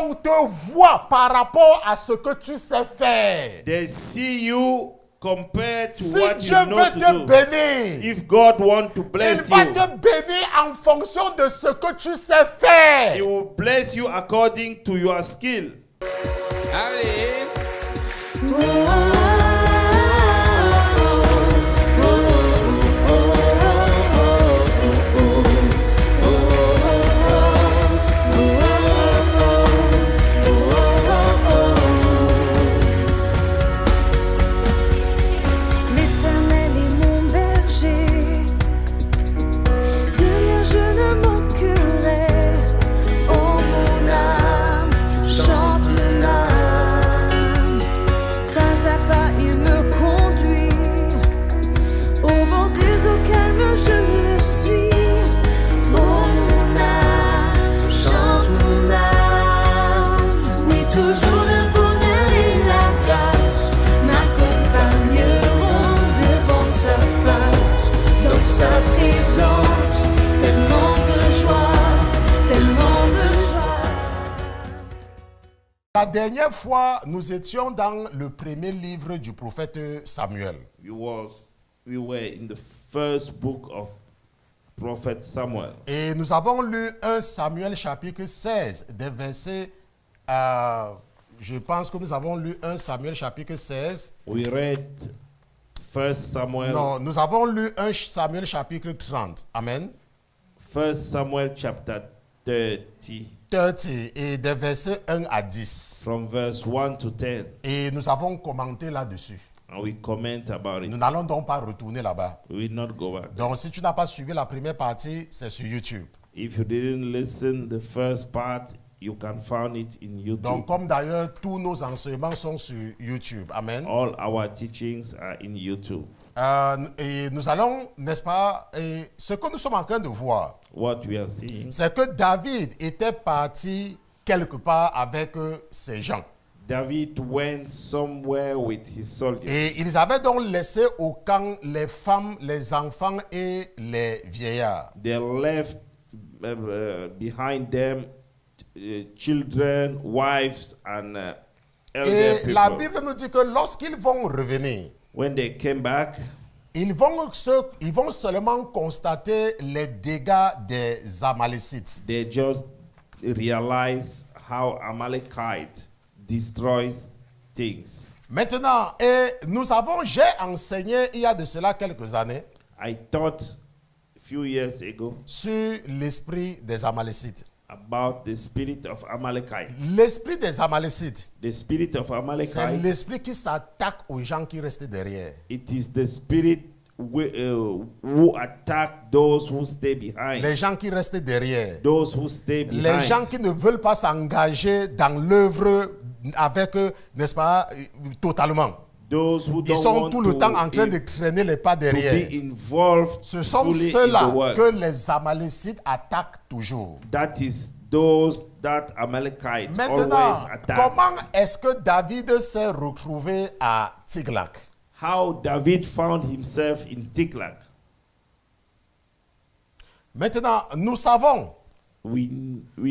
on te voit par rapport à ce que tu sais faire. They see you compared to Si what Dieu you know veut to te do. bénir, If God wants to il bless va you, te bénir en fonction de ce que tu sais He faire. will bless you according to your skill. Allez. L'Éternel est mon berger, de rien je ne manquerai. Oh mon âme, chante mon âme. Pas à pas il me conduit, au bord des eaux calmes je le suis. Oh mon âme, chante mon âme. Oui, toujours le bonheur et la grâce m'accompagneront devant sa face, dans sa présence, tellement de joie, tellement de joie. La dernière fois, nous étions dans le premier livre du prophète Samuel. We were in the first book of Prophet Samuel. Et nous avons lu 1 Samuel chapitre 16, des versets, je pense que nous avons lu 1 Samuel chapitre 16. We read First Samuel. Non, nous avons lu 1 Samuel chapitre 30. Amen. First Samuel chapter 30, 30 et des versets 1 à 10. from verse 1 to 10. Et nous avons commenté là-dessus. And we comment about Nous it. n'allons donc pas retourner là-bas. We will not go back. Donc si tu n'as pas suivi la première partie, c'est sur YouTube. If you didn't listen the first part, you can find it in YouTube. Donc comme d'ailleurs tous nos enseignements sont sur YouTube. Amen. All our teachings are in YouTube. Et nous allons, n'est-ce pas, et ce que nous sommes en train de voir, What we are seeing, c'est que David était parti quelque part avec ses gens. David went somewhere with his soldiers. Et ils avaient donc laissé au camp les femmes, les enfants et les vieillards. They left behind them children, wives, and elder Et la people. Bible nous dit que lorsqu'ils vont revenir, When they came back, ils vont seulement constater les dégâts des Amalécites. they just realized how Amalekite destroys things. Maintenant, j'ai enseigné il y a de cela quelques années I taught a few years ago sur l'esprit des Amalécites. about the spirit of Amalekite. L'esprit des Amalécites, The spirit of c'est Amalekite, l'esprit qui s'attaque aux gens qui restent derrière. it is the spirit who attack those who stay behind. Les gens qui restent derrière. Those who stay behind. Les gens qui ne veulent pas s'engager dans l'œuvre avec eux, n'est-ce pas, totalement. Those who Ils don't sont want tout le temps en train de traîner les pas to derrière. be involved Ce sont fully in ceux-là the work. que les Amalécites attaquent toujours. That is those that Amalekite Maintenant, always attack. comment est-ce que David s'est retrouvé à Tiglac? How David found himself in Tiklag. Maintenant, nous savons We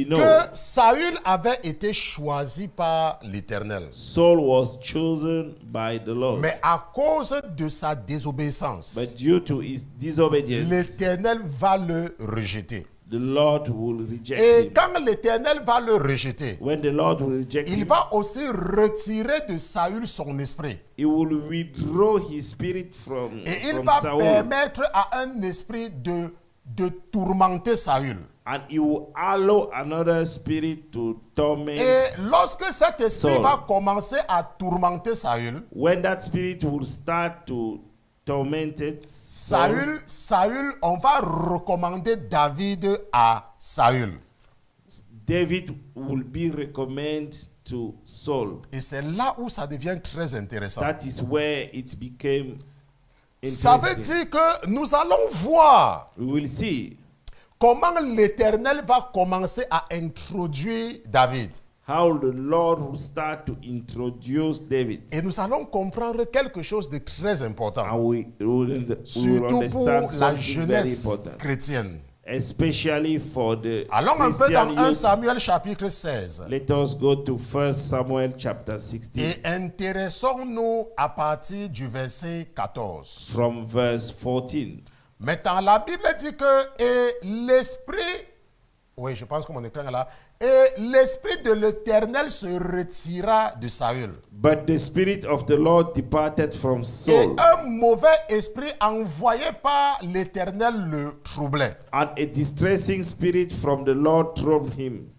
know que Saül avait été choisi par l'Éternel. Saul was chosen by the Lord. Mais à cause de sa désobéissance, But due to his disobedience, l'Éternel va le rejeter. the Lord will reject Et him. quand l'Éternel va le rejeter, When the Lord will reject il him, va aussi retirer de Saül son esprit. he will withdraw his spirit from Et il from va Saul. permettre à un esprit de tourmenter Saül. And he will allow another spirit to torment. Et lorsque cet esprit Saul. va commencer à tourmenter Saül, When that spirit will start to torment it, Saül, on va recommander David à Saül. David will be recommended to Saul. Et c'est là où ça devient très intéressant. That is where it became Ça veut interesting. dire que nous allons voir We will see comment l'Éternel va commencer à introduire David. how the Lord will start to introduce David. Et nous allons comprendre quelque chose de très important, And we will surtout pour understand la something very jeunesse important, chrétienne. especially for the Allons un peu Christian dans 1 youth. Samuel chapitre 16 Let us go to 1 Samuel chapter 16 et intéressons-nous à partir du verset 14. from verse 14. Maintenant, la Bible dit que et l'esprit, oui, je pense que mon écran est là, et l'esprit de l'Éternel se retira de Saül. But the Spirit of the Lord departed from Et Saul, un mauvais esprit envoyé par l'Éternel le troublait. and a distressing spirit from the Lord troubled him.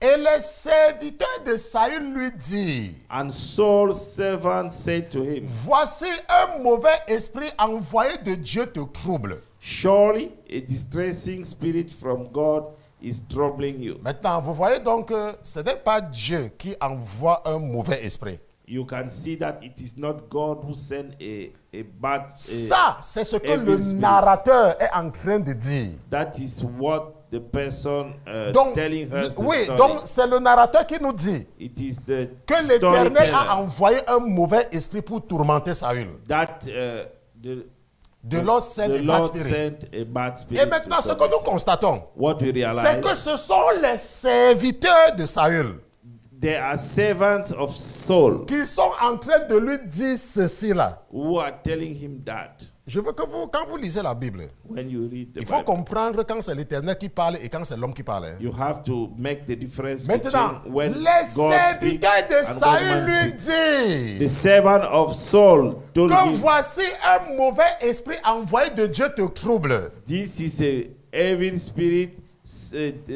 Et les serviteurs de Saül lui dirent, And Saul's servant said to him, voici un mauvais esprit envoyé de Dieu te trouble. Surely a distressing spirit from God is troubling you. Maintenant, vous voyez donc que ce n'est pas Dieu qui envoie un mauvais esprit. You can see that it is not God who sent a bad Ça, c'est ce que evil le spirit. narrateur est en train de dire. That is what the person Donc, telling us the oui, story. donc c'est le narrateur qui nous dit It is the que l'Éternel storyteller a envoyé un mauvais esprit pour tourmenter Saül. that De Lord sent the a bad Lord spirit. sent a bad spirit. Et maintenant, to ce que Saul. nous constatons, What we c'est realize, que ce sont les serviteurs de Saül there are servants of Saul qui sont en train de lui dire ceci là. who are telling him that. Je veux que vous, quand vous lisez la Bible, When you read the il faut Bible, comprendre quand c'est l'Éternel qui parle et quand c'est l'homme qui parle. you have to make the difference Maintenant, between when les God speaks serviteurs de and when Saül man lui speaks. The disent servant of Saul told que him, voici un mauvais esprit envoyé de Dieu te trouble. this is a evil spirit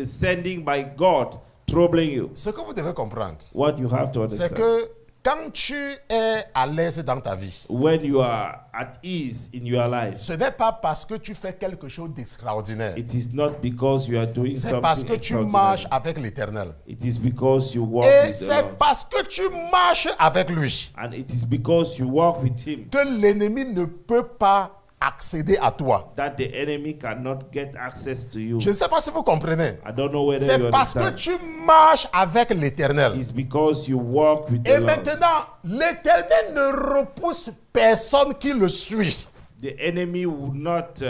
sending by God troubling you. Ce que vous devez comprendre, What you have to c'est understand, que quand tu es à l'aise dans ta vie, when you are at ease in your life, ce n'est pas parce que tu fais quelque chose d'extraordinaire. it is not because you are doing C'est parce something que tu marches extraordinary. avec l'Éternel. It is because you walk Et with the c'est Lord. parce que tu marches avec lui And it is because you walk with him que l'ennemi ne peut pas accéder à toi. that the enemy cannot get access to you. Je ne sais pas si vous comprenez. I don't know whether C'est you parce que understand. tu marches avec l'Éternel. It's because you walk with Et the Lord. maintenant, l'Éternel ne repousse personne qui le suit. The enemy would not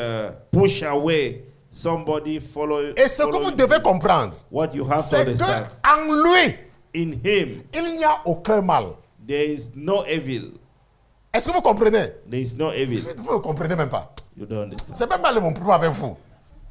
push away somebody following. Et ce que vous devez comprendre, What you have to c'est understand, qu'en lui, in him il n'y a aucun mal. there is no evil. Est-ce que vous comprenez? There is no evil. Vous ne comprenez même pas. You don't understand. C'est même pas mon problème avec vous.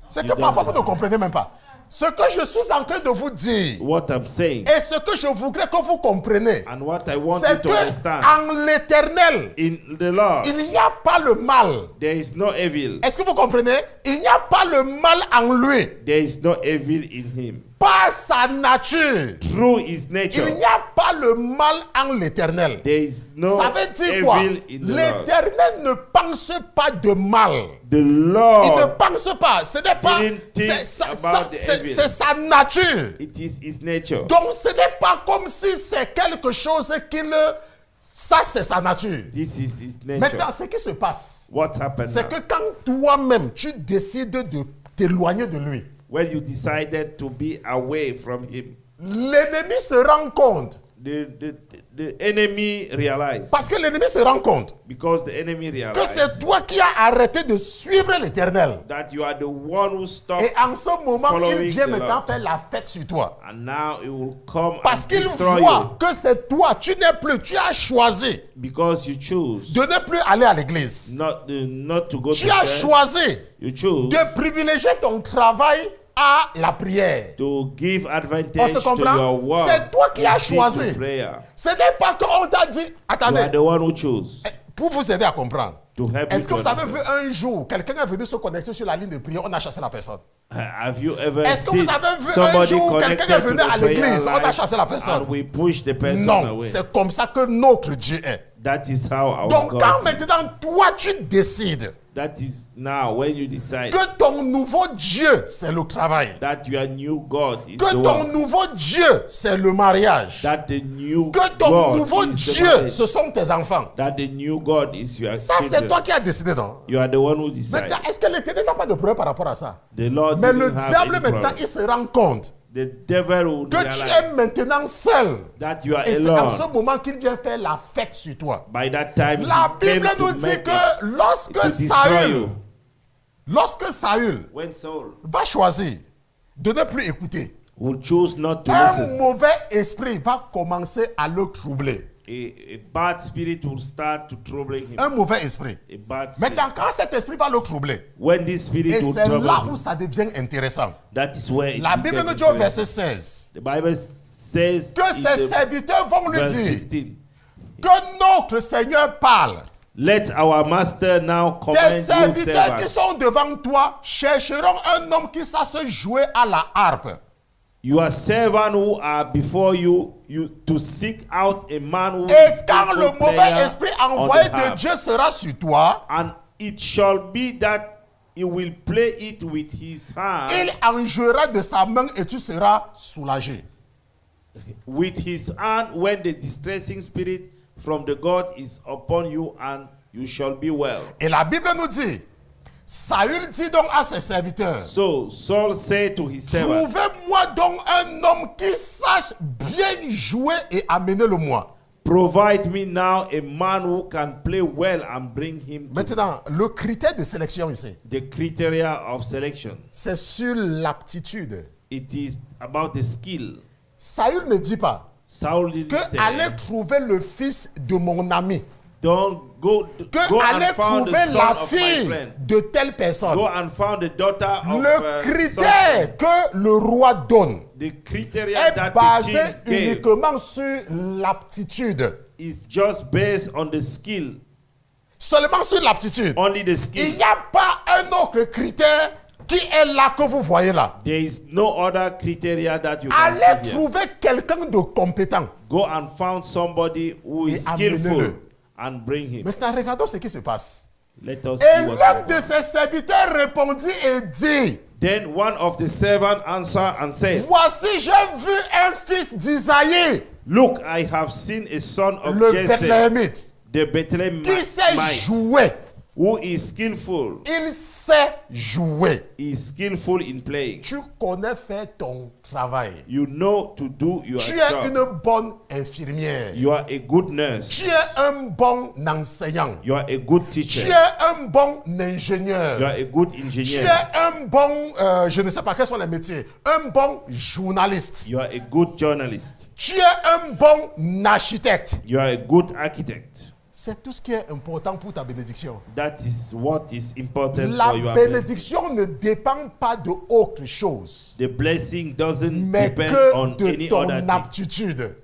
C'est que You parfois don't vous ne comprenez même pas. Ce que je suis en train de vous dire, What I'm saying et ce que je voudrais que vous compreniez, and what I want you c'est to que understand, en l'Éternel, in the Lord il n'y a pas le mal. there is no evil. Est-ce que vous comprenez? Il n'y a pas le mal en lui. There is no evil in him. Par sa nature, Through his nature, il n'y a pas le mal en l'Éternel. there is no Ça veut dire quoi? evil in the Lord. L'Éternel ne pense pas de mal. The Il ne Lord, pense pas. Ce n'est pas. didn't think about the evil. C'est sa nature. it is his nature. Donc ce n'est pas comme si c'est quelque chose qu'il. Ça, c'est sa nature. This is his nature. Maintenant, ce qui se passe, What happened c'est now? que quand toi-même, tu décides de t'éloigner de lui, When you decided to be away from him, l'ennemi se rend compte. the enemy realized, Parce que l'ennemi se rend compte because the enemy que realized c'est toi qui as arrêté de suivre l'Éternel. that you are the one who stopped, Et en ce moment, il Following vient the maintenant Lord. faire la fête sur toi. and now it will come Parce and qu'il destroy voit you que c'est toi, tu n'es plus, tu as choisi because you choose de ne plus aller à l'église. not to go Tu to as church. choisi You choose de privilégier ton travail à la prière. to give On advantage se to comprend? your work. C'est toi qui as instead choisi. to prayer. Ce n'est pas qu'on t'a dit, You attendez, are the one who chose pour vous aider à comprendre. to help Est-ce you que to vous avez understand. vu un jour, quelqu'un est venu se connecter sur la ligne de prière, on a chassé la personne? Have you ever Est-ce que seen vous avez vu un somebody jour, quelqu'un connected est to venu the à prayer l'église, on a life chassé la personne? and we push the person Non, away? c'est comme ça que notre Dieu est. That is how our Donc God quand is. maintenant toi tu décides That is now when you decide que ton nouveau Dieu c'est le travail, that your new God is que the ton one. nouveau Dieu c'est le mariage, That the new que ton God nouveau is the Dieu marriage. ce sont tes enfants. That the new God is your Ça c'est children. toi qui as décidé, non? You are the one who decides. Maintenant, est-ce que l'Éternel n'a pas de problème par rapport à ça? The Lord Mais le didn't have diable any maintenant problem. il se rend compte The devil will que tu es realize maintenant seul. that you are Et c'est en alone. ce moment qu'il vient faire la fête sur toi. By that time, La he Bible came nous to dit make que lorsque to destroy Saül, you. Lorsque Saül when Saul va choisir de ne plus écouter, will choose not to un listen, mauvais esprit va commencer à le troubler. a bad spirit will start to trouble him. Un mauvais esprit. A bad spirit. Maintenant, quand cet esprit va le troubler, When this spirit et will c'est trouble là où him, ça devient intéressant. that is where it La Bible becomes nous dit au interesting. verset 16 The Bible says que in ses the serviteurs vont lui verse dire 16, que notre Seigneur parle. let our master now Tes command you serviteurs qui servants. sont devant toi chercheront un homme qui sache jouer à la harpe. Your servants who are before you, to seek out a man who Et is quand le skillful mauvais player esprit on envoyé the de harp. Dieu sera sur toi, And it shall be that he will play it with his hand, il en jouera de sa main et tu seras soulagé. with his hand when the distressing spirit from the God is upon you, and you shall be well. Et la Bible nous dit, Saül dit donc à ses serviteurs, So Saul said to his servant, trouvez-moi donc un homme qui sache bien jouer et amenez-le-moi. provide me now a man who can play well and bring him to Maintenant, le critère de sélection ici, the criteria of selection. c'est sur l'aptitude. It is about the skill. Saül ne dit pas Saul didn't que say, allez trouver le fils de mon ami, don't go que and allez found trouver the son la of my fille friend. de telle personne. Go and found the daughter of Le such critère que le roi donne the criteria est that the basé king gave uniquement sur l'aptitude. is just based on the skill. Seulement sur l'aptitude. Only the Il skill. n'y a pas un autre critère qui est là que vous voyez là. There is no other criteria that you can Allez see here. trouver quelqu'un de compétent. Go and found somebody who is Et skillful amenez-le. and bring him. Maintenant, regardons ce qui se passe. Let us Et see what l'un is de going ses serviteurs répondit et dit, Then one of the servants answered and said, voici, j'ai vu un fils d'Isaïe, Look, I have seen a son of le Jesse, Bethléemite, the qui Bethlehemite, sait jouer. who is skillful. Il sait jouer. He is skillful in playing. Tu connais faire ton travail. You know to do your Tu es job. une bonne infirmière. You are a good nurse. Tu es un bon enseignant. You are a good Tu teacher. es un bon You ingénieur. are a good Tu engineer. es un bon, je ne sais pas quels sont les métiers, un bon journaliste. You are a good journalist. Tu es un bon architecte. You are a good architect. C'est tout ce qui est important pour ta bénédiction. That is what is important La for your blessing. bénédiction ne dépend pas de autre chose, The blessing doesn't mais depend on que de any ton other thing. aptitude.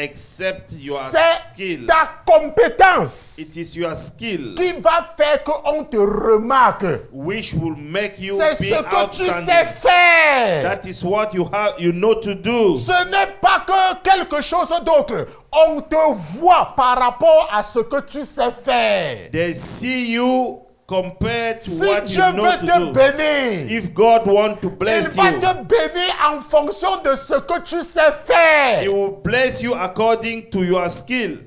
Except your C'est skill. ta compétence It is your skill qui va faire qu'on te remarque. which will make you C'est be ce que tu sais outstanding. faire. That is what you know to do. Ce n'est pas que quelque chose d'autre. On te voit par rapport à ce que tu sais faire. They see you compared to Si what Dieu you know veut to te do. bénir, If God wants to il bless va you, te bénir en fonction de ce que tu sais He faire. will bless you according to your skill.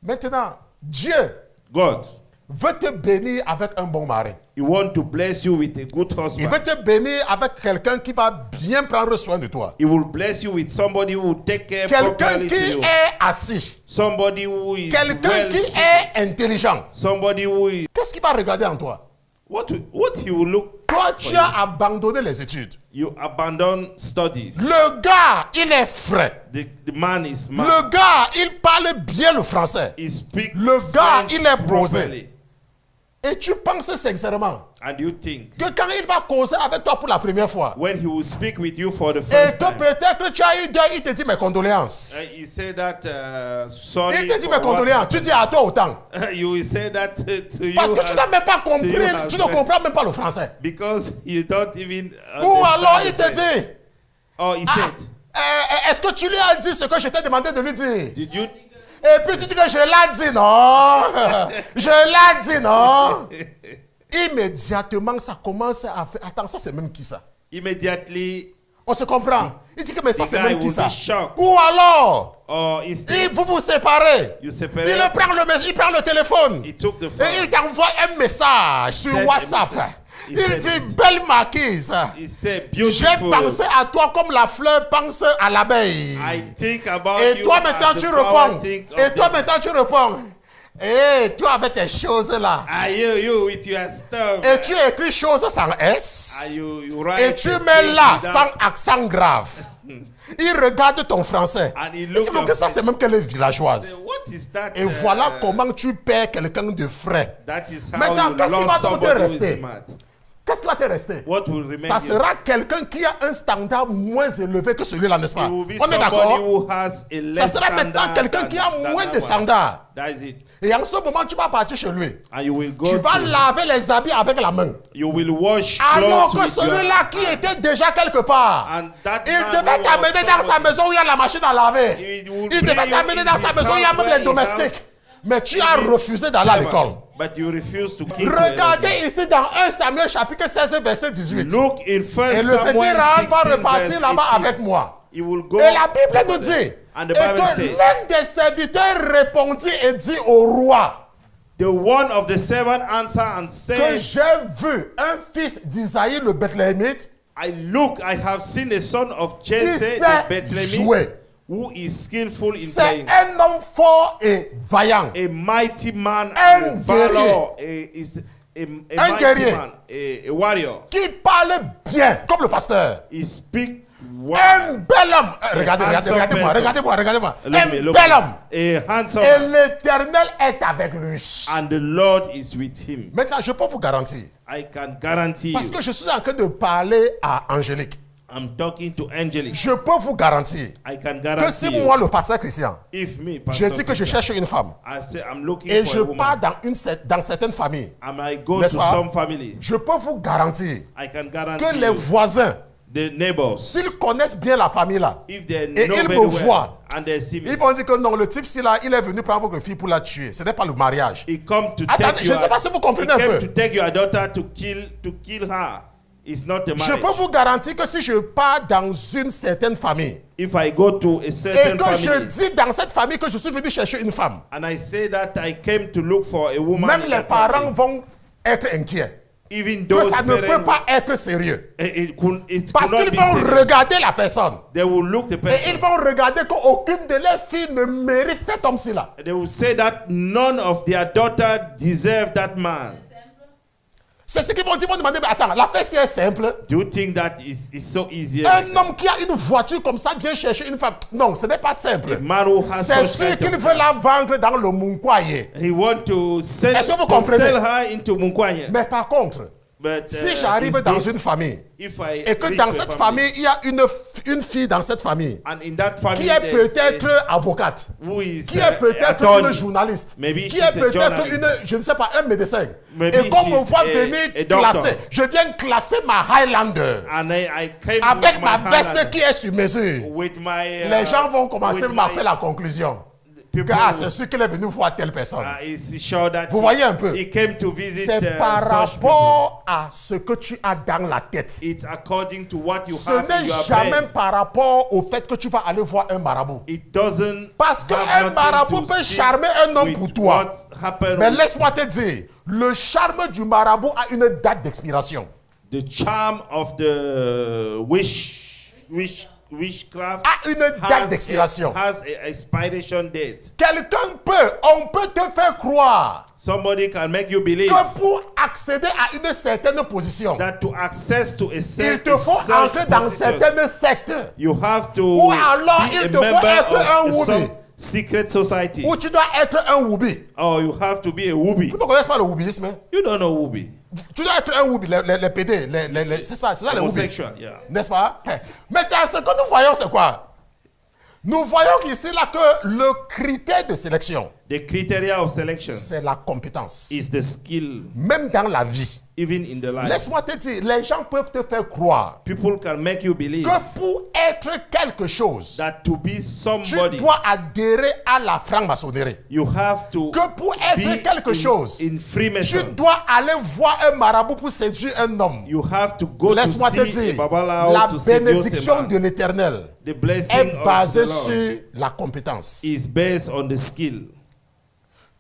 Maintenant, Dieu God, veut te bénir avec un bon mari. He wants to bless you with a good Il husband. veut te bénir avec quelqu'un qui va bien prendre soin de toi. He will bless you with somebody who will take care Quelqu'un properly to qui you. est assis. Somebody who is Quelqu'un well qui seated. est intelligent. Somebody who is Qu'est-ce qu'il va regarder en toi? what he will look. Toi, for tu you. as abandonné les études. You abandon studies. Le gars, il est frais. The man is smart. Le gars, il parle bien le français. He speaks Le gars, French il est posé. properly. Et tu penses sincèrement And you think que quand il va causer avec toi pour la première fois, when he will speak with you for the et first que time, peut-être tu as eu deuil, il te dit mes condoléances. he said that sorry. Il te dit for mes what condoléances. Tu dis à toi autant. you will say that to you Parce que tu n'as même pas to you compris, as tu ne well. comprends même pas le français. Because you don't even Ou alors il understand te the French. dit, Oh, he ah, said, est-ce que tu lui as dit ce que je t'ai demandé de lui dire? did you Et puis tu dis que je l'ai dit, non. Je l'ai dit, non. Immédiatement, ça commence à faire. Attends, ça c'est même qui ça? immediately On se comprend. Il dit que mais ça The c'est guy même qui will ça? be shocked. Ou alors, or instead vous vous séparez. you Il separate? il prend le téléphone. He took the phone. Et il t'envoie un message sur Send a WhatsApp. message. He Il sent dit, a message. belle marquise. He said, J'ai beautiful. pensé à toi comme la fleur pense à l'abeille. I think about Et you toi as maintenant the tu flower réponds. think of Et toi the- maintenant tu réponds. Et toi avec tes choses là. Are you with your stuff? Et tu écris choses sans Are S. you write Et tu the mets things là without- sans accent grave. Il regarde ton français. And he Et look tu vois at que ça it. c'est même qu'elle est villageoise. What is that? Et voilà comment tu perds quelqu'un de frais. That is how Maintenant, you qu'est-ce qui va lost donc te somebody who rester? is mad. Qu'est-ce qui va te rester? What will remain Ça here? sera quelqu'un qui a un standard moins élevé que celui-là, n'est-ce pas? It will be On est somebody d'accord? who has a less Ça sera maintenant standard quelqu'un than- qui a than moins that de one. standards. That is it. Et en ce moment, tu vas partir chez lui. And you will go Tu vas to- laver les habits avec la main. you will wash Alors clothes que with your celui-là qui était déjà quelque part, And that il man devait who t'amener was dans sa somebody- maison où il y a la machine à laver. He will Il devait bring you t'amener in dans sa his maison où il y a house même where les he domestiques. has- Mais tu as refusé d'aller à l'école. But you refuse to keep Regardez ici dans 1 Samuel chapitre 16 verset 18. Look in Et 1 le petit Samuel Rahab 16 va repartir verse là-bas 18. avec moi. He will go Et la Bible nous dit And et the Bible que says, l'un des serviteurs répondit et dit au roi the one of the servant answered and que said, j'ai vu un fils d'Isaïe le Bethléemite I have seen a son of qui Jesse sait the Bethlehemite jouer. who is skillful in C'est playing. un homme fort et vaillant. A mighty man Un of valor, guerrier. a Un mighty guerrier. man, a warrior. Qui parle bien, comme le pasteur. He speak Un well. bel homme. Regardez, handsome regardez-moi, person. regardez-moi, regardez-moi. Look Un me, look bel me. homme. A handsome Et man. l'Éternel est avec lui. And the Lord is with him. Maintenant, je peux vous garantir. I can guarantee Parce you. que je suis en train de parler à Angélique. I'm talking to Angelique. Je peux vous garantir I can que guarantee si you. moi, le pasteur Christian, If me, je Pastor dis que je Christian, cherche une femme I say I'm looking et for je a woman, pars dans certaines familles, and I go n'est-ce to pas? some family, je peux vous garantir I can guarantee que les you, voisins, the neighbors, s'ils connaissent bien la famille là, if they et know ils very me well voient, and they see me, ils vont dire que non, le type-ci là, il est venu prendre votre fille pour la tuer. Ce n'est pas le mariage. he come to Attendez, take je ne sais pas si vous comprenez un he came peu. to take your daughter to kill her. It's not the Je marriage. peux vous garantir que si je pars dans une certaine famille If I go to a et certain que je family dis dans cette famille que je suis venu chercher une femme, and I say that I came to look for a woman, même in les that parents family, vont être inquiets. even Que those ça ne peut parents, pas être sérieux. it could Parce not qu'ils be vont serious. regarder la personne. They will look the Et person. ils vont regarder qu'aucune de leurs filles ne mérite cet homme-ci là. They will say that none of their daughter deserve that man. C'est ce qu'ils vont dire. Ils vont demander, mais attends, l'affaire c'est simple. Do you think that is so easy? Un homme qui a une voiture comme ça vient chercher une femme. Non, ce n'est pas simple. A man who has C'est such sûr kind qu'il of veut la vendre dans le Munkwaye. he want to sell, Est-ce que vous to comprenez? sell her into Munkwanya. Mais par contre, But si j'arrive is dans this- une famille if I et que reach dans a cette famille, il y a une fille dans cette famille and in that family qui est there's peut-être avocate, who is qui est peut-être attorney. une journaliste, Maybe qui she's est a peut-être journalist. une, je ne sais pas, un médecin. Maybe Et qu'on me she's voit a venir doctor. classer, je viens classer ma Highlander And I came avec with ma my veste hand qui est sur mesure. with my Les gens vont commencer with à my- faire la conclusion. Que, people c'est sûr qu'il est venu voir telle personne. is sure that Vous voyez un peu? he came to visit C'est par such people. rapport à ce que tu as dans la tête. It's according to what you Ce have in n'est your jamais brain. par rapport au fait que tu vas aller voir un marabout. It doesn't Parce qu'un have nothing marabout to peut see charmer un homme with pour toi. what happened Mais with laisse-moi te dire, le charme du marabout a une date d'expiration. the charm of the witchcraft A une date d'expiration. has a expiration date. Quelqu'un on peut te faire croire Somebody can make you believe que pour accéder à une certaine position, that to access to a il certain te faut entrer dans certaines sectes you have to Ou alors, be il a te faut member être un of Woobi. some secret society, où tu dois être un woubi. or you have to be a woobi. Vous ne connaissez pas le woubisme? You don't know woobi. Tu dois être un woubi, les PD, c'est ça les woubis. Homosexual, yeah. N'est-ce pas? Maintenant, ce que nous voyons, c'est quoi? Nous voyons ici là que le critère de sélection, The criteria of selection c'est la compétence. is the skill, Même dans la vie. even in the life. Laisse-moi te dire, les gens peuvent te faire croire People can make you believe que pour être quelque chose, that to be tu somebody, dois adhérer à la franc-maçonnerie. you have to Que pour être be quelque chose, in tu Freemason. dois aller voir un marabout pour séduire un homme. You have to go to Laisse-moi te see a dire, Babalao la to seduce a bénédiction man. de l'Éternel The blessing est of basée the Lord sur la compétence. is based on the skill.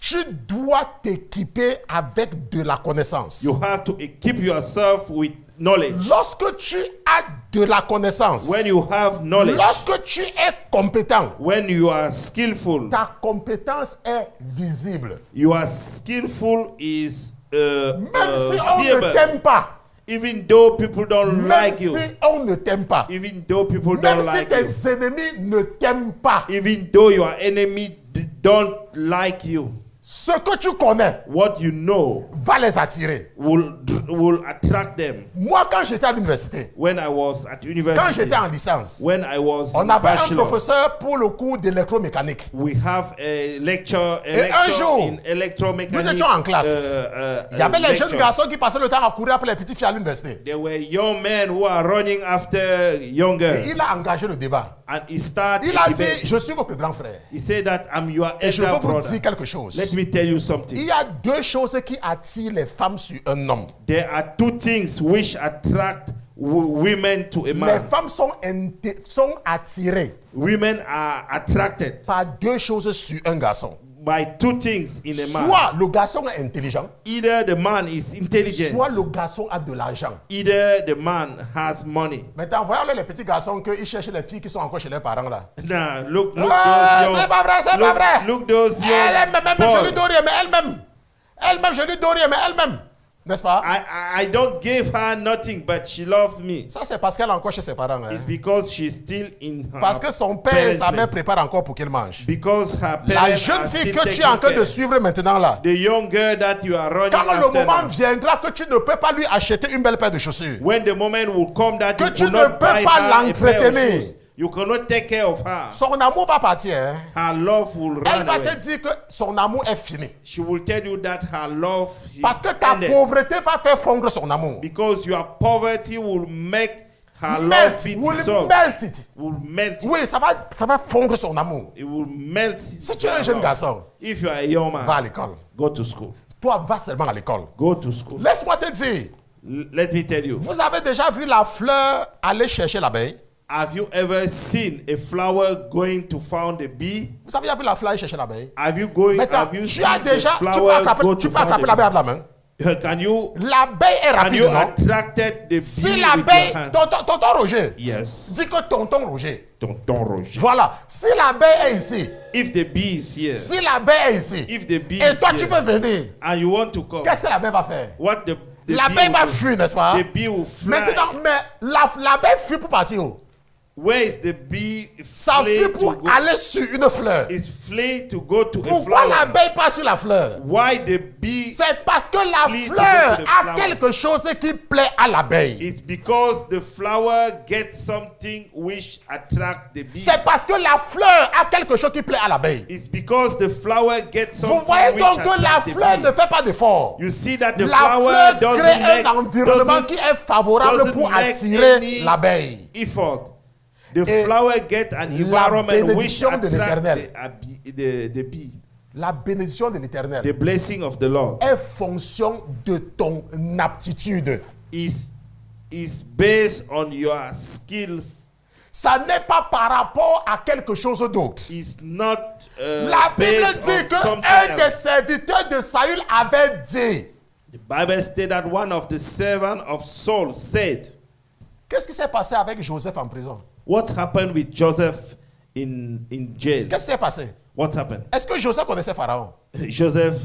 Tu dois t'équiper avec de la connaissance. You have to equip yourself with knowledge, lorsque tu as de la connaissance, when you have knowledge, lorsque tu es compétent, when you are skillful, ta compétence est visible. you are skillful is Même si on ne seeable. t'aime pas, Even though people don't même like si you, on ne t'aime pas, even though people même don't si like you, tes ennemis ne t'aiment pas, even though your enemy don't like you, ce que tu connais what you know va les attirer. will attract them. Moi, quand j'étais à l'université, When I was at quand university, j'étais en licence, when I was on in avait un bachelor, professeur pour le cours d'électromécanique. we have a lecture, un jour, in electromechanics. nous étions en classe. Il y avait les jeunes lecture. garçons qui passaient le temps à courir après les petites filles à l'université. There were young men who are running after young Et girls. il a engagé le débat. And he started Il a a dit, debate. je suis votre grand frère. He said that I'm your Et je veux elder vous brother. dire quelque chose. Let me tell you something. Il y a deux choses qui attirent les femmes sur un homme. There are two things which attract women to a Les man. femmes sont attirées Women are attracted par deux choses sur un garçon. by two things in a man. Soit le garçon est intelligent, Either the man is intelligent, soit le garçon a de l'argent. either the man has money. Maintenant, voyons les petits garçons qu'ils cherchent les filles qui sont encore chez leurs parents là. Now, look Ah, those young. c'est pas vrai, c'est pas vrai. Look those young Elle-même, je lui boys. donne rien, mais elle-même. Elle-même, je lui donne rien, mais elle-même. N'est-ce pas? I don't give her nothing, but she loves me. Ça, c'est parce qu'elle est encore chez ses parents. Hein. It's because she's still in her Parce que son père et parents' sa mère place. préparent encore pour qu'elle mange. Because her La parents jeune are fille still que tu es en taking train de care. suivre maintenant là, The young girl that you are running quand le after moment now, viendra que tu ne peux pas lui acheter une belle paire de chaussures, when the moment will come that que you tu will ne not peux buy pas her a pair of l'entretenir. shoes, you cannot take care of her. son amour va partir. Hein. Her love will Elle run va away. te dire que son amour est fini. She will tell you that her love is Parce que ta ended. pauvreté va faire fondre son amour. Because your poverty will make her love Melt, be will dissolved. melt it. Will melt it. Oui, ça va fondre son amour. It will melt it. Si tu es un jeune garçon, If you are a young man, va à l'école. go to school. Toi, va seulement à l'école. Go to school. Laisse-moi te dire, Let me tell you. vous avez déjà vu la fleur aller chercher l'abeille? Have you ever seen a flower going to find a bee? Vous avez déjà vu la fleur aller chercher l'abeille? Maintenant, have you tu seen as déjà, the tu peux flower attraper, go tu to peux attraper find l'abeille a avec la main. bee? Can you L'abeille est rapide, non? attracted the Si bee with l'abeille, your hand? tonton Roger, Yes. dis que tonton Roger, Tonton Roger. voilà, si l'abeille est ici, If the bee is here, si l'abeille est ici, if the bee et is toi here, tu veux venir, and you want to come, qu'est-ce que l'abeille va faire? what the L'abeille bee va will do? fuir, n'est-ce pas? The bee will fly. Maintenant, mais l'abeille fuit pour partir où? Where is the bee Ça flee fuit to pour go? aller sur une fleur. Is flee to go to a Pourquoi flower? l'abeille passe sur la fleur? Why the bee? C'est parce que la Flee to fleur go to the a flower. quelque chose qui plaît à l'abeille. It's because the flower gets something which attract the bee. C'est parce que la fleur a quelque chose qui plaît à l'abeille. It's because the flower gets something Vous voyez which donc que la attract the fleur bee. ne fait pas d'effort. You see that the La flower fleur doesn't crée make un environnement qui est favorable doesn't pour make attirer any l'abeille. effort. The Et flower get an la environment which bénédiction de attract l'Éternel. the bee. La bénédiction de l'Éternel The blessing of the Lord est fonction de ton aptitude. is based on your skill. Ça n'est pas par rapport à quelque chose d'autre. Is not La Bible based dit on something qu'un des else. serviteurs de Saül avait dit, The Bible stated that one of the servants of Saul said, qu'est-ce qui s'est passé avec Joseph en prison? what happened with Joseph in jail? Qu'est-ce qui s'est passé? What happened? Est-ce que Joseph connaissait Pharaon? Joseph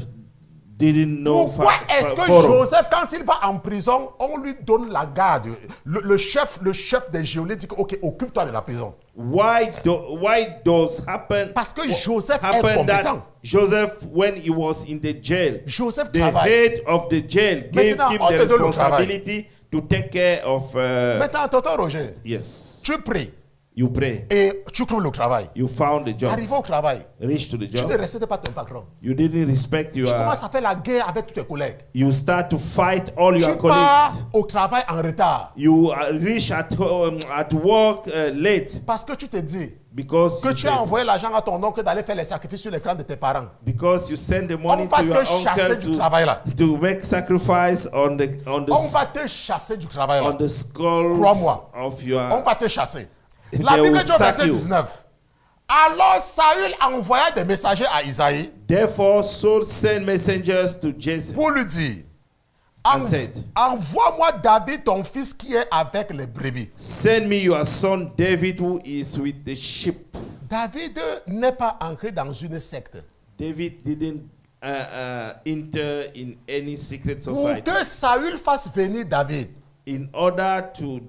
didn't know Pourquoi est-ce que Pharaoh. Joseph, quand il va en prison, on lui donne la garde? Le chef des geôliers dit que, ok, occupe-toi de la prison. Why does happen? Parce que Joseph est happened compétent. that Joseph, when he was in the jail, Joseph the travaille. head of the jail gave Maintenant, him on the te donne le responsibility to take care of. Maintenant, tonton Roger, Yes, tu pries you pray. et tu trouves le travail. You found the job. Arrivé au travail, Reach to the tu ne job. respectes pas ton patron. You didn't respect Tu your. commences à faire la guerre avec tous tes collègues. You start to fight all your Tu pars colleagues. au travail en retard. You reach at home, at work late Parce que tu te dis because que you tu as said- envoyé l'argent à ton oncle d'aller faire les sacrifices sur l'écran de tes parents. because you send the On money va to your te chasser uncle du travail là. to make sacrifice on the On va te chasser du travail là. on the skulls Crois-moi. of your. On va te chasser. They La Bible will dit au verset sack you. 19. Alors Saül envoya des messagers à Isaïe Therefore, Saul sent messengers to Jesse pour lui dire, and said, envoie-moi David, ton fils, qui est avec les brebis. send me your son David who is with the sheep. David n'est pas entré dans une secte. David didn't enter in any secret Pour society. que Saül fasse venir David. In order to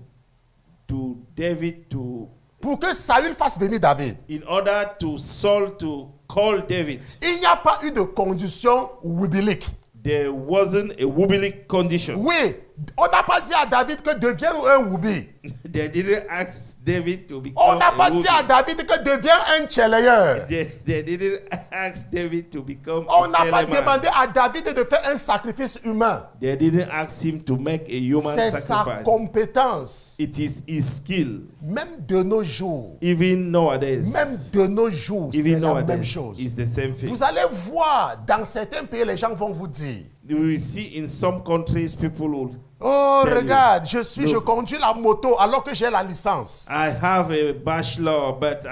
David to, Pour que Saül fasse venir David. in order to Saul to call David, Il n'y a pas eu de condition biblique. there wasn't a Wubilic condition. Oui, on n'a pas dit à David que devienne un Wubi. They didn't ask David to On become n'a pas a dit à Wubi. David que devienne un Tchéléeur. They didn't ask David to become On a n'a pas Teleman. demandé à David de faire un sacrifice humain. They didn't ask him to make a human C'est sa sacrifice. compétence. It is his skill. Même de nos jours, Even nowadays, même de nos jours, c'est even la même nowadays, chose. it's the same thing. Vous allez voir, dans certains pays, les gens vont vous dire, You will see in some countries people will, oh, Tell you. regarde, je No. conduis la moto alors que j'ai la licence. I have a bachelor, but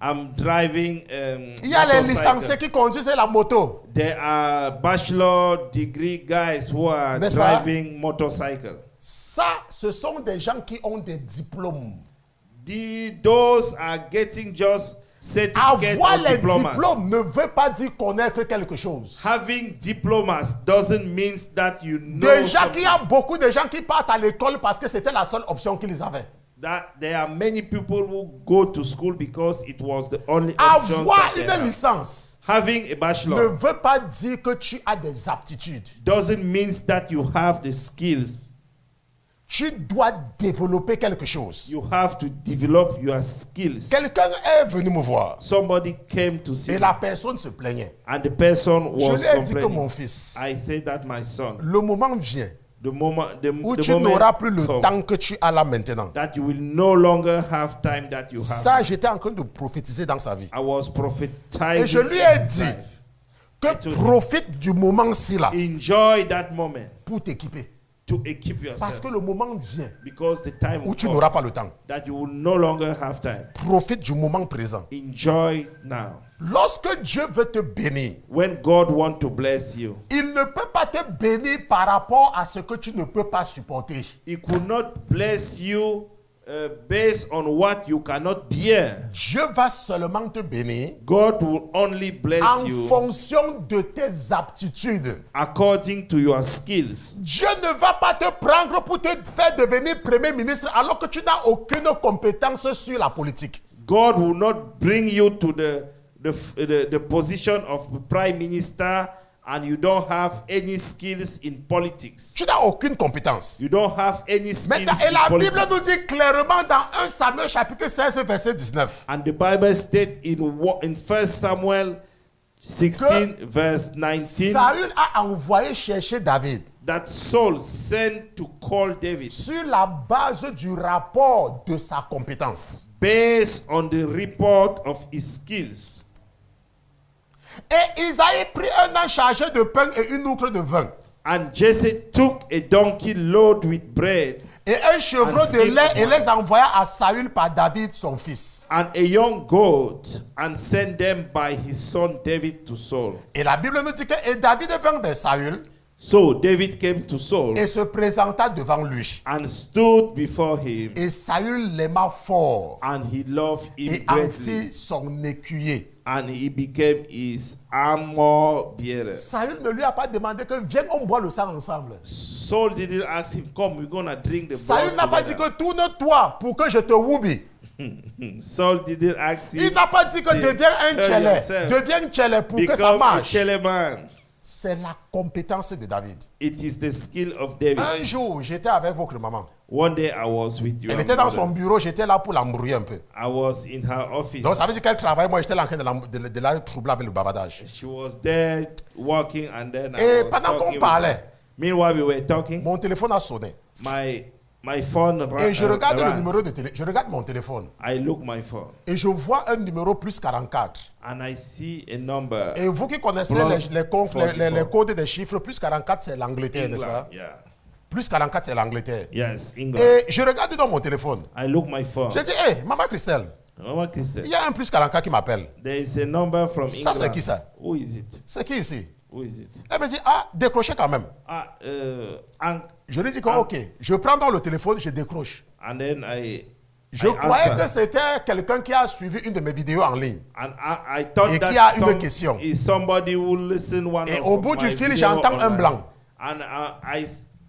I'm driving. Il y a les motorcycle. licenciés qui conduisent la moto. There are bachelor degree guys who are N'est-ce pas? driving motorcycle. Ça, ce sont des gens qui ont des diplômes. Those are getting just certificates Avoir or les diplomas. diplômes ne veut pas dire connaître quelque chose. Having diplomas doesn't mean that you know Déjà something. qu'il y a beaucoup de gens qui partent à l'école parce que c'était la seule option qu'ils avaient. That there are many people who go to school because it was the only option. Avoir une licence Having a ne bachelor veut pas dire que tu as des aptitudes. doesn't mean that you have the skills. Tu dois développer quelque chose. You have to develop your skills. Quelqu'un est venu me voir Somebody came to see et me, la personne se plaignait. and the person Je was lui ai dit que complaining. mon fils, I said that my son, le moment vient the moment où the tu moment n'auras plus le come temps que tu as là maintenant. that you will no longer have time that you have. Ça, j'étais en train de prophétiser dans sa vie. I was prophesying. Et je lui ai in his dit life. que profite du moment-ci là Enjoy that moment pour t'équiper. to equip Parce yourself, que le moment vient because the time où will tu come n'auras pas le temps. that you will no longer have time. Profite du moment présent. Enjoy now. Lorsque Dieu veut te bénir, When God wants to bless you, il ne peut pas te bénir par rapport à ce que tu ne peux pas supporter. He could not bless you based on what you cannot bear. Dieu va seulement te bénir God will only bless en you fonction de tes aptitudes. according to your skills. Dieu ne va pas te prendre pour te faire devenir Premier ministre alors que tu n'as aucune compétence sur la politique. God will not bring you to the position of prime minister and you don't have any skills in politics. Tu n'as aucune compétence. You don't have any skills Maintenant, et in la Bible politics. nous dit clairement dans 1 Samuel chapitre 16 verset 19 And the Bible states in 1 Samuel 16 verse 19 Saül a envoyé chercher David that Saul sent to call David sur la base du rapport de sa compétence. based on the report of his skills. Et Isaïe prit un âne chargé de pain et une outre de vin. And Jesse took a donkey loaded with bread Et un chevreau And de skin lait of et wine. les envoya à Saül par David son fils. and a young goat and sent them by his son David to Saul. Et la Bible nous dit que et David vint vers Saül So David came to Saul et se présenta devant lui. and stood before him, Et Saül l'aima fort and he loved him et en greatly, fit son écuyer. and he became his armor bearer. Saül ne lui a pas demandé que viens on boit le sang ensemble. Saul didn't ask him, come, we're gonna drink the Saül blood n'a pas dit together. que tourne-toi pour que je te woubi. Saul didn't ask him, Il n'a pas dit que deviens un Tell tchélé. yourself. Deviens tchélé pour que ça become a marche. Cheleman. C'est la compétence de David. It is the skill of David. Un jour, j'étais avec votre maman. One day I was with you. Elle était dans son bureau, j'étais là pour l'embrouiller un peu. I was in her office. Donc ça veut dire qu'elle travaille, moi j'étais là en train de la troubler avec le bavardage. She was there working, and then I Et was pendant qu'on talking with parlait, her. Meanwhile, we were talking. mon téléphone a sonné. My phone Et je regarde le rang. numéro de téléphone, je regarde mon téléphone. I look my phone Et je vois un numéro plus 44. and I see a number. Et vous qui connaissez Plus les 44. codes des chiffres, plus 44 c'est l'Angleterre, n'est-ce pas? Yeah. Plus 44 c'est l'Angleterre. Yes, England. Et je regarde dans mon téléphone. I look my phone. Je dis, hé, maman Christelle, Mama Christian. il y a un plus 44 qui m'appelle. There is a number from Ça, England. c'est qui ça? Who is it? C'est qui ici? Who is it? Elle me dit, ah, décrochez quand même. Je lui dis que, ok, je prends dans le téléphone, je décroche. And then Je croyais que c'était quelqu'un qui a suivi une de mes vidéos en ligne. And I thought Et that qui a une question. is somebody who listen one Et of au bout my du fil, video j'entends un online. blanc. And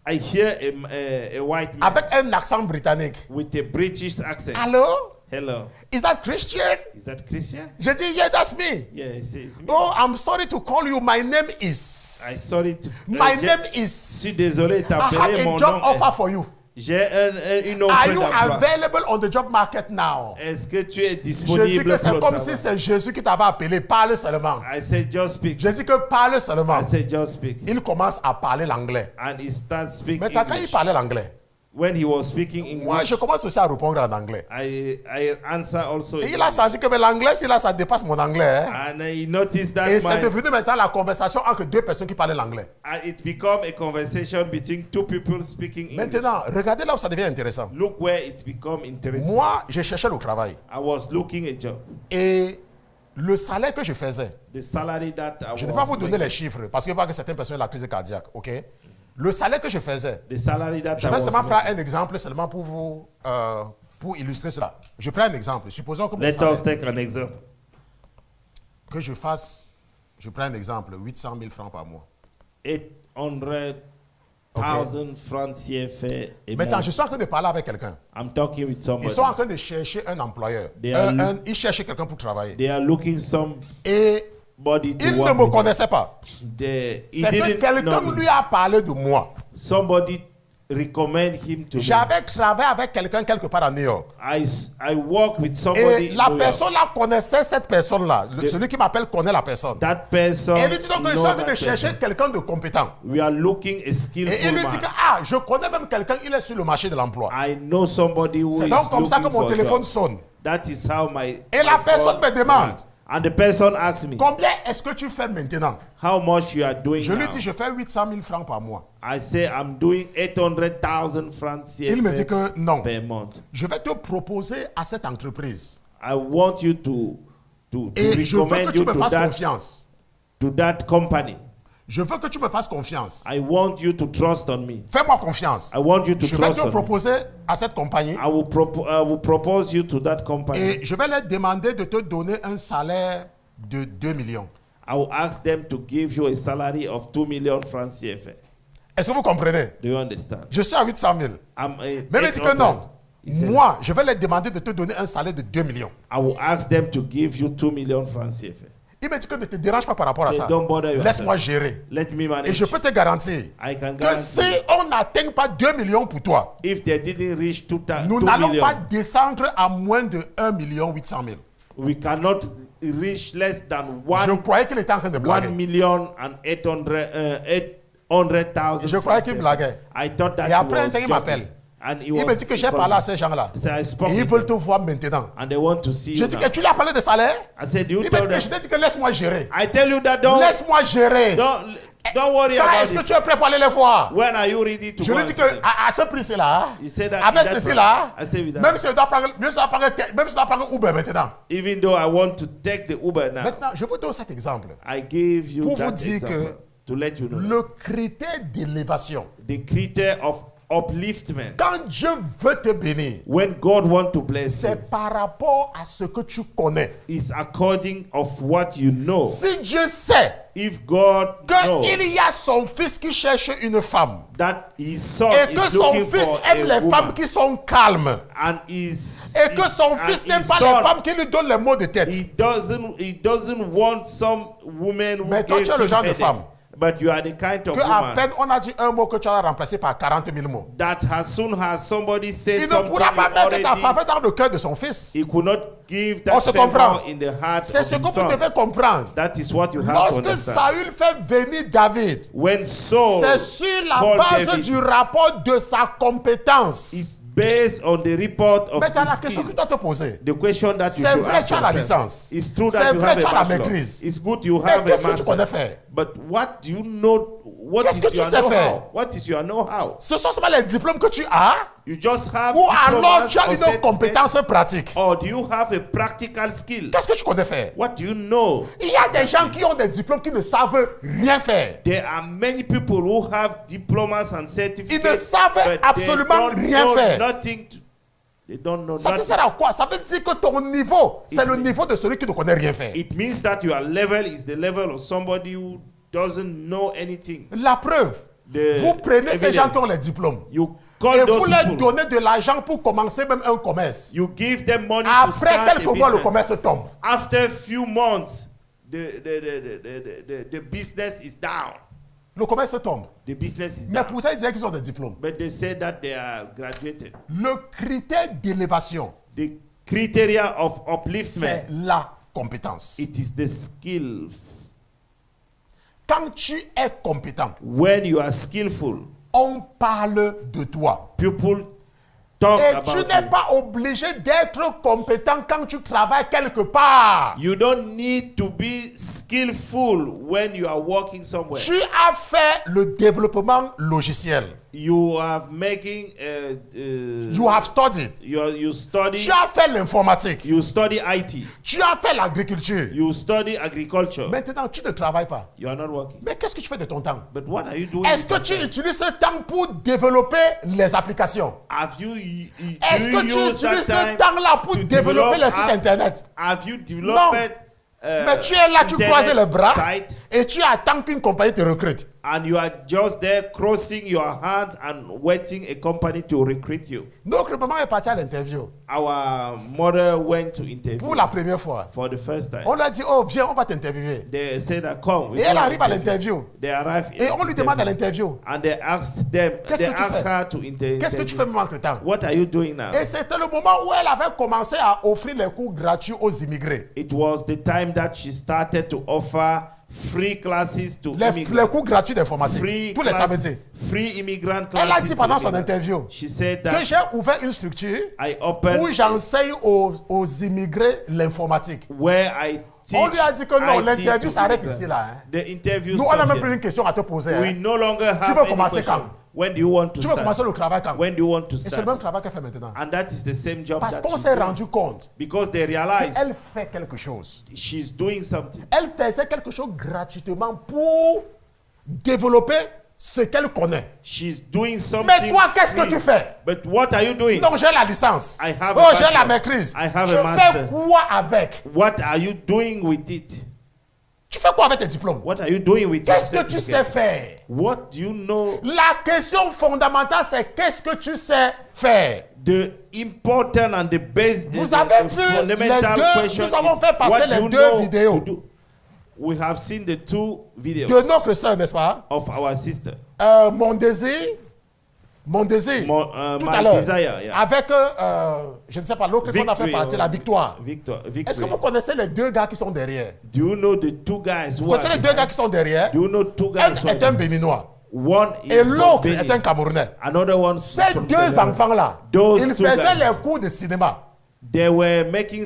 I hear a white man Avec un accent britannique. with a British accent. Allô? Hello. Is that Christian? Is that Christian? Je dis, yeah, that's me. Yeah, it's me. Oh, I'm sorry to call you. My name is. I sorry to. My je name suis is. désolé de I have t'appeler mon a job nom. offer for you. J'ai une offre Are you d'emploi. available on the job market now? Est-ce que tu es Je dis disponible que pour c'est le comme travail? si c'est Jésus qui t'avait appelé. Parle seulement. I said just speak. Je dis que parle seulement. I said just speak. Il commence à parler l'anglais. And he starts speaking Maintenant, quand il English. parlait l'anglais, When he was speaking moi, English, je commence aussi à répondre en anglais. I answer also Et in il a English. senti que mais l'anglais, là, ça dépasse mon anglais. Hein. And he noticed that Et c'est devenu maintenant la conversation entre deux personnes qui parlaient l'anglais. and it become a conversation between two people speaking English. Maintenant, regardez là où ça devient intéressant. Look where it become interesting. Moi, je cherchais le travail. I was looking a job. Et le salaire que je faisais, The salary that I je ne vais pas vous was donner making, les chiffres parce que pas que certaines personnes ont la crise cardiaque, ok? Le salaire que je faisais, the salary that je I vais was seulement making. prendre un exemple seulement pour vous, pour illustrer cela. Je prends un exemple. Supposons que mon Let salaire, us take an example. que je fasse, je prends un exemple, 800 000 francs par mois. 800,000 francs CFA a Maintenant, month. je suis en train de parler avec quelqu'un. I'm talking with Ils somebody. sont en train de chercher un employeur. Ils cherchent quelqu'un pour travailler. They are looking somebody Et to il ne work me with. connaissait pas. He C'est que didn't quelqu'un know. lui a parlé de moi. Somebody recommend him to me. J'avais travaillé avec quelqu'un quelque part à New York. I work with somebody Et in la New York. personne-là connaissait cette personne-là. Celui qui m'appelle connaît la personne. That person Et il lui dit donc qu'ils sont know en train that de chercher person. quelqu'un de compétent. We are looking a Et skillful il lui dit man. que, ah, je connais même quelqu'un, il est sur le marché de l'emploi. I know somebody who C'est is donc comme ça que looking mon for a téléphone job. sonne. That is how my Et la personne me demande, and the person asks me, combien est-ce que tu fais maintenant? how much you are doing Je lui now? dis, je fais 800 000 francs par mois. I say I'm doing 800,000 francs Il me dit CFA que non. per month. Je vais te proposer à cette entreprise. I want you to Et je veux que recommend tu you me fasses to confiance. that company. Je veux que tu me fasses confiance. I want you to trust on me. Fais-moi confiance. I want you to Je vais trust te on me. proposer à cette compagnie I will propose you to that company. et je vais leur demander de te donner un salaire de 2 millions. I will ask them to give you a salary of 2 million francs CFA. Est-ce que vous comprenez? Do you understand? Je suis à 800 000. I'm Mais il dit que non. He said, Moi, je vais leur demander de te donner un salaire de 2 millions. I will ask them to give you 2 million francs CFA. Il me dit que ne te dérange pas par rapport à Say, ça. don't bother yourself. Laisse-moi gérer. Let me manage. Et je peux te garantir I can que guarantee si on n'atteint pas 2 millions pour toi, if they didn't reach 2 nous 2 n'allons million, pas descendre à moins de 1 800 000. we cannot reach less than Je 1 croyais qu'il était en train de blaguer. 1,800,000. Je croyais qu'il blaguait. I thought that Et après, he un was temps, il joking. m'appelle. And he Il was me dit que j'ai parlé à ces gens-là. He said, I spoke Et ils with veulent them. te voir maintenant. And they want to see Je you dis now. que tu lui as parlé de salaire. I said, you Il me tell dit que je them. t'ai dit que laisse-moi gérer. I tell you that don't Laisse-moi gérer. don't worry Quand about est-ce que it. tu es prêt pour aller les voir? When are you ready to Je go lui and dis see que them? à ce prix-là, He said that avec in that ceci-là, price. I said with that. même si je dois prendre, même si je dois prendre Uber maintenant. Even though I want to take the Uber now, Maintenant, je vous donne cet exemple. I gave you Pour vous that dire example to let you know Le critère d'élévation, the criterion of upliftment. quand Dieu veut te bénir, When God wants to bless you, c'est par rapport à ce que tu connais. is according of what you know. Si Dieu sait If God knows qu'il y a son fils qui cherche une femme that his son et que is son looking fils for aime a les femmes woman qui sont calmes and et que son fils n'aime pas les femmes qui lui donnent les mots de tête, he doesn't want some woman who Mais toi, gave tu es le him genre de headache. femme. But you are the kind of que à woman peine on a dit un mot que tu as remplacé par 40 000 mots. that as soon as somebody said Il ne something pourra pas mettre ta already, faveur dans le cœur de son fils. he could not give On that se comprend. favor in the heart C'est of ce que his vous son. devez comprendre. That is what you have to Lorsque understand. Saül fait venir David, When Saul c'est sur la called base David, du rapport de sa compétence. it's based on the report of Maintenant, la his question skill. que tu dois te poser, The question that you c'est should vrai, ask tu as la yourself. licence. It's true C'est that you vrai, have tu a as la bachelor. maîtrise. It's good you Mais have a qu'est-ce que tu connais master. faire? But what do you know? What Qu'est-ce is que tu your sais faire? know-how? What is your know-how? Ce sont seulement les diplômes que tu as You just have ou alors diplomas tu as or une certificates, compétence pratique. or do you have a practical skill? Qu'est-ce que tu connais faire? What do you know? Il y a des gens qui ont des diplômes qui ne savent rien faire. There are many people who have diplomas and certificates, Ils ne savent but absolument they don't rien know faire. nothing. They don't know Ça te nothing. sert à quoi? Ça veut dire que ton niveau, c'est le niveau de celui qui ne connaît rien faire. It means that your level is the level of somebody who doesn't know anything. La preuve, The vous prenez ces gens evidence. qui ont les diplômes You et call vous those leur people. donnez de l'argent pour commencer même un commerce. You give them money to Après start quelques a mois, le business. commerce tombe. After a few months, the business is down. Le commerce tombe. The business is Mais down. pourtant, ils disaient qu'ils ont des diplômes. But they say that they are graduated. Le critère d'élévation, The criteria of upliftment, c'est la compétence. it is the skill. Quand tu es compétent, When you are skillful, on parle de toi. people talk Et about tu n'es you. pas obligé d'être compétent quand tu travailles quelque part. You don't need to be skillful when you are working somewhere. Tu as fait le développement logiciel. You are making You have studied. you study Tu as fait l'informatique. you study IT. Tu as fait l'agriculture. You study agriculture. Maintenant, tu ne travailles pas. You are not working. Mais qu'est-ce que tu fais de ton temps? But what are you doing? Est-ce with que your tu time? utilises ce temps pour développer les applications? Have you Est-ce que tu utilises ce temps-là pour développer les sites internet? Have you developed Mais tu es là, tu internet croises les bras site, et tu attends qu'une compagnie te recrute. and you are just there crossing your hand and waiting a company to recruit you? Notre maman est partie à l'interview Our mother went to interview pour la première fois. for the first time. On lui a dit, oh, viens, on va t'interviewer. They said that come. we Et elle go arrive à interview. l'interview. They arrive Et on lui demande à l'interview, and they asked them. Qu'est-ce They que tu asked fais? her to qu'est-ce que tu fais interview. même entre temps? What are you doing now? Et c'était le moment où elle avait commencé à offrir les cours gratuits aux immigrés. It was the time that she started to offer free classes to Les immigrants. cours gratuits d'informatique. Free Tous les class- samedis. free immigrant Elle a classes. dit to pendant son immigrants. interview She said que that j'ai ouvert une structure I opened où j'enseigne aux immigrés l'informatique. where I teach. On lui a dit que non, IT l'interview to s'arrête immigrants. ici là. Hein. The interview Nous, on n'a stopped même here. plus une question à te poser. We Hein. no longer have veux any commencer question. quand? When do you want to Tu veux commencer start? le travail quand? When do you want to Et c'est le même start? travail qu'elle fait maintenant. And that is the same job Parce that qu'on she's s'est doing. rendu compte Because they qu'elle realize fait quelque chose. she's doing something. Elle faisait quelque chose gratuitement pour développer ce qu'elle connaît. She's doing something. Mais toi, qu'est-ce que free. tu fais? But what are you doing? Donc j'ai la licence. I have Oh, a j'ai la bachelor. maîtrise. I have Tu a fais master. quoi avec? What are you doing with it? Tu fais quoi avec tes diplômes? What are you doing with your Qu'est-ce que tu sais certificate? faire? What do you know? La question fondamentale, c'est qu'est-ce que tu sais faire? The important and the base. Vous the avez vu fundamental les deux- question nous avons is fait passer what les you deux know vidéos. to do. We have seen the two videos De notre sœur, n'est-ce pas? of our sister. Mon désir, Mon- tout My à l'heure, Desire, yeah. avec, je ne sais pas, l'autre qu'on a fait Victory, partie, la victoire. Victory. Est-ce que vous connaissez les deux gars qui sont derrière? Do you know the two guys who Vous connaissez are les deux gars behind? qui sont derrière? Do you know two Un guys who are est un behind? Béninois One is et from l'autre Benin. est un Camerounais. Another one Ces from deux Benin. enfants-là, Those ils two faisaient guys. les cours de cinéma They were making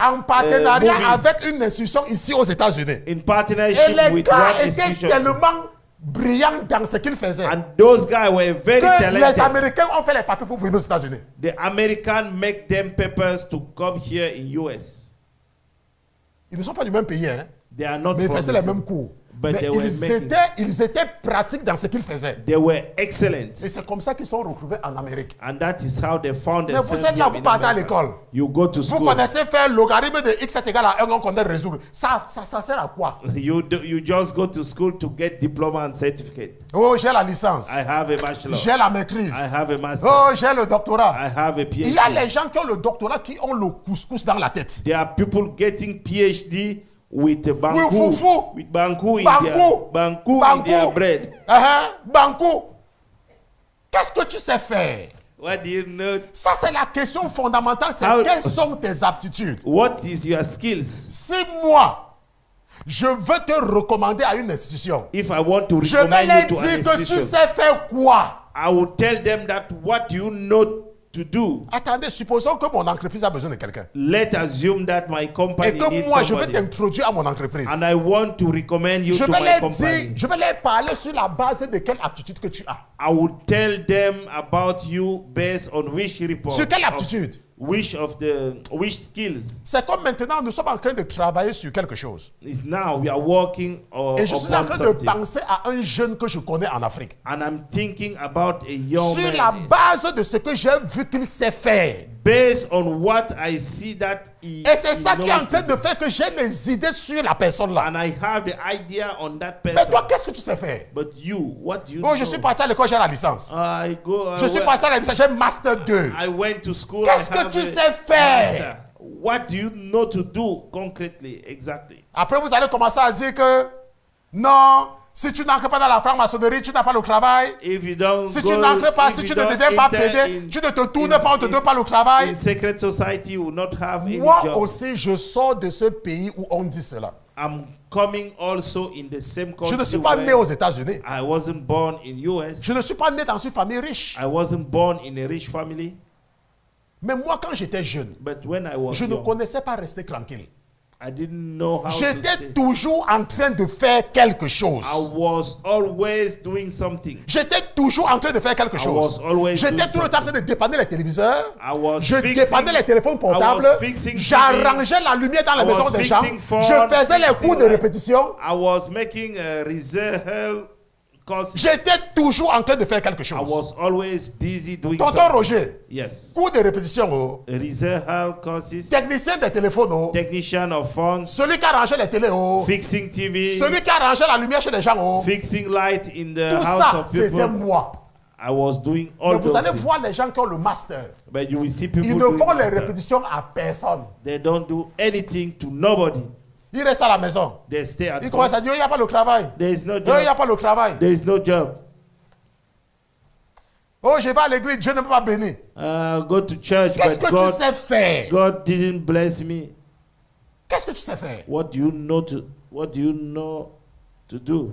en partenariat movies avec une institution ici aux États-Unis. in Et partnership les with gars one étaient institution. tellement brillants dans ce qu'ils faisaient And those guys were very que les talented. Américains ont fait les papiers pour venir aux États-Unis. The American make them papers to come here in US. Ils ne sont pas du même pays, hein, They are not mais ils from faisaient the les same- mêmes cours. But Mais they were making- ils étaient pratiques dans ce qu'ils faisaient. They were excellent. Et c'est comme ça qu'ils sont retrouvés en Amérique. And that is how they found Mais vous themselves êtes là, here vous in partez à America. l'école. You go to Vous school. connaissez faire logarithme de x est égal à 1, on connaît résoudre. Ça sert à quoi? You just go to school to get diploma and certificate. Oh, j'ai la licence. I have a bachelor. J'ai la maîtrise. I have a master. Oh, j'ai le doctorat. I have a PhD. Il y a les gens qui ont le doctorat qui ont le couscous dans la tête. There are people getting PhD with banku, With fufu. with banku in Banku. their banku in their bread. Banco. Qu'est-ce que tu sais faire? What do you know? Ça, c'est la question fondamentale. C'est How- quelles sont tes aptitudes? What is your skills? Si moi, je veux te recommander à une institution, If I want to je vais recommend leur you to an dire que tu institution, sais faire quoi? I will tell them that what you know to do. Attendez, supposons que mon entreprise a besoin de quelqu'un. Let's assume that my company Et que needs moi, je vais somebody. t'introduire à mon entreprise. And I want to recommend you Je to vais my leur company. dire, je vais leur parler sur la base de quelle aptitude que tu as. I would tell them about you based on which report. Sur quelle of aptitude? which skills. C'est comme maintenant, nous sommes en train de travailler sur quelque chose. Is now we are working Et je suis en upon train de something. penser à un jeune que je connais en Afrique. And I'm thinking about a young Sur la man. base de ce que j'ai vu qu'il sait faire. Based on what I see that he Et c'est ça qui est en knows train to de faire que j'ai des idées sur la personne là. And I have the idea on that Mais person. toi, qu'est-ce que tu sais faire? But you, what do you Oh, know? je suis parti à l'école, j'ai la licence. Je suis parti à la licence, j'ai Master 2. I went to school. Qu'est-ce I que have tu a sais faire? master. What do you know to do concretely, exactly? Après, vous allez commencer à dire que non, si tu n'entres pas dans la franc-maçonnerie, tu n'as pas le travail. If you don't Si go, tu n'entres pas, if si you tu ne don't deviens pas enter pédé, in- tu ne te tournes in- pas, on te in- donne pas le travail. in secret society, you will not have any Moi job. aussi, je sors de ce pays où on dit cela. I'm coming also in the same Je country. ne suis pas né where aux États-Unis. I wasn't born in US. Je ne suis pas né dans une famille riche. I wasn't born in a rich family. Mais moi, quand j'étais jeune, But when I was je ne young, connaissais pas rester tranquille. I didn't know how to J'étais stay. toujours en train de faire quelque chose. I was always doing something. J'étais toujours en train de faire quelque I chose. was always J'étais doing tout le temps en train de dépanner les téléviseurs. I was Je fixing- dépannais les téléphones portables. I was fixing J'arrangeais la lumière dans la I maison was des gens. fixing phone, Je faisais les fixing cours de light. répétition. I was making a rehearsal courses. J'étais toujours en train de faire quelque I chose. was always busy doing Tonton something. Roger, Yes. cours de répétition, oh. Rehearsal courses. Technicien des téléphones, oh. Technician of phones. Celui qui arrangeait les télés, oh. Fixing TV. Celui qui arrangeait la lumière chez les gens, oh. Fixing light in the Tout house ça, of c'était people. moi. I was doing all Mais vous those allez things. voir les gens qui ont le master. But you will see people Ils ne doing font les master. répétitions à personne. They don't do anything to nobody. Ils restent à la maison. They stay at Ils home. commencent à dire, il n'y a pas le travail. There is no Il n'y a job. pas le travail. There is no job. Oh, je vais à l'église, Dieu ne peut pas bénir. Go to church, Qu'est-ce but que tu sais faire? God didn't bless me. Qu'est-ce que tu sais faire? What do you know to do?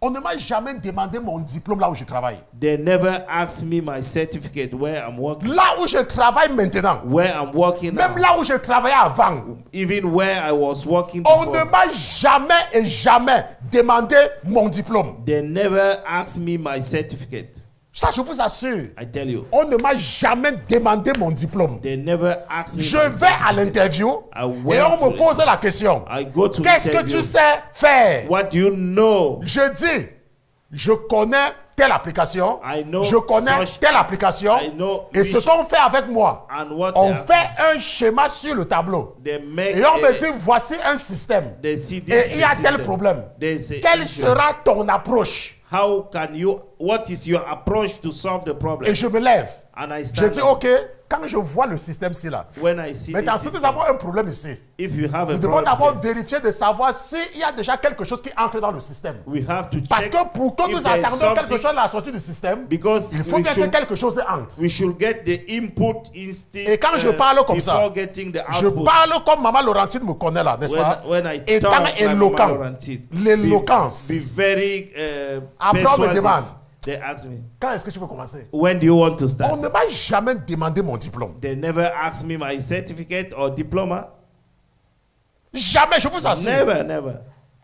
On ne m'a jamais demandé mon diplôme là où je travaille. They never asked me my certificate where I'm working. Là où je travaille maintenant, Where I'm working même now. là où je travaillais avant, Even where I was working on before. ne m'a jamais et jamais demandé mon diplôme. They never asked me my certificate. Ça, je vous assure. I tell you. On ne m'a jamais demandé mon diplôme. They never asked me Je my vais à certificate. l'interview I went et on to me pose la question. I go to Qu'est-ce que interview. tu sais faire? What do you know? Je dis, je connais telle application, I know je connais such- telle application, I know et ce which- qu'on fait avec moi, And what on they ask fait un schéma sur le tableau. They make Et on me a- dit, voici un système. they see this Et il y a system. tel problème. They say, Quelle issue. sera ton approche? How can you, what is your approach to solve the problem? Et je me lève. And I Je stand dis, up. ok, quand je vois le système-ci là, When I see maintenant, this si nous system, avons un problème ici, if you have a nous devons problem, d'abord vérifier de savoir s'il y a déjà quelque chose qui entre dans le système. we have to Parce check que pour que if nous there is attendions quelque something- chose à la sortie du système, because il faut we bien que should, quelque chose entre. we should get the input instinct Et quand je parle comme ça, before getting the je output. parle comme Maman Laurentine me connaît là, n'est-ce pas? When I Étant talk like éloquent. Mama Laurentine, L'éloquence. be very Après, on me persuasive. demande. They ask me, Quand est-ce que tu veux commencer? when do you want to On start? ne m'a jamais demandé mon diplôme. They never ask me my certificate or diploma. Jamais, je vous assure. Never.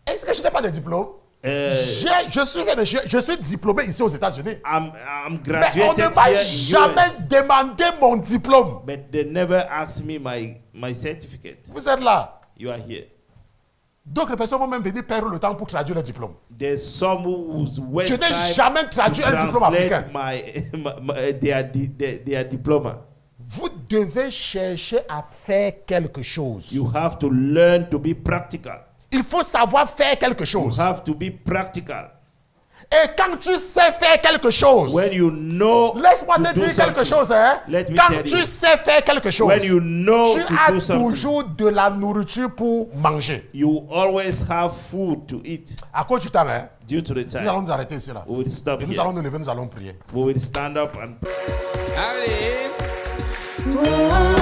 Est-ce que je n'ai pas de diplôme? Uh, Je suis diplômé ici aux États-Unis. I'm Mais on graduated ne m'a here in jamais US, demandé mon diplôme. but they never asked me my certificate. Vous êtes là. You are here. D'autres personnes vont même venir perdre le temps pour traduire le diplôme. There's some who's Je waste n'ai time jamais to traduit un diplôme africain. translate their diploma. Vous devez chercher à faire quelque chose. You have to learn to be practical. Il faut savoir faire quelque You chose. have to be practical. Et quand tu sais faire quelque chose, When you know laisse-moi to te do dire quelque something, chose. Hein? let me Quand tell tu you. sais faire quelque chose, When you know tu to as do something, toujours de la nourriture pour manger. you always have food to eat. À cause du temps, hein? Due to the Nous allons time, nous arrêter ici là. we will stop Et nous here. allons nous lever, nous allons prier. We will stand up and Allez. Oh,